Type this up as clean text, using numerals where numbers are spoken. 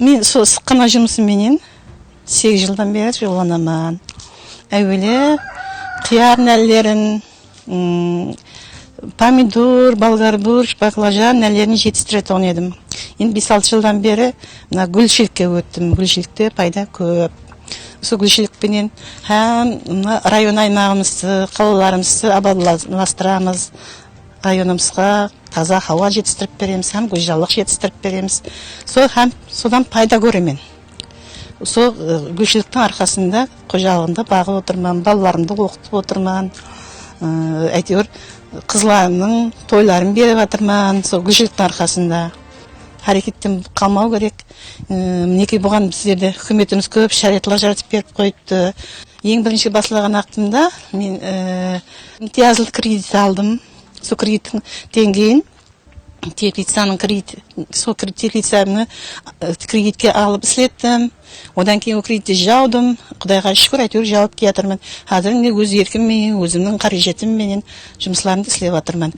Мен сол сыққана жұмысыменен 8 жылдан бері жолланамын. Әуелі қияр нәлерін, помидор, болгарбуш, баклажан нәлерін жетістіретін едім. Енді 5-6 жылдан бері гүлшілікке өттім. Гүлшілікте пайда көп. Сол гүлшілікпенен район аймағымызды, қалаларымызды абаттандырамыз. Районымызға таза хауа жетістіріп береміз, гүлжалық жетістіріп береміз. Содан пайда көремін. Сол гүлшіліктің арқасында қожалығында бағып отырман, балаларымды оқытып отырман. Әйтеуір қызларымның тойларын беріп отырман, сол гүлшіліктің арқасында. Харекеттен қалмау керек. Мінекей бұған біздерді үкіметіміз көп шариғаттар жаратып беріп қойыпты. Ең бірінші басылаған ақпында мен имтиязлы кредит алдым. Сол кредиттің кейін теплицаның кредитке алып істеттім. Одан кейін кредитті жаудым. Құдайға шүкір, әйтеуір жауып келатырмын. Қазір өз еркіммен, өзімнің қаражатымменен жұмысларымды істеп жатырмын.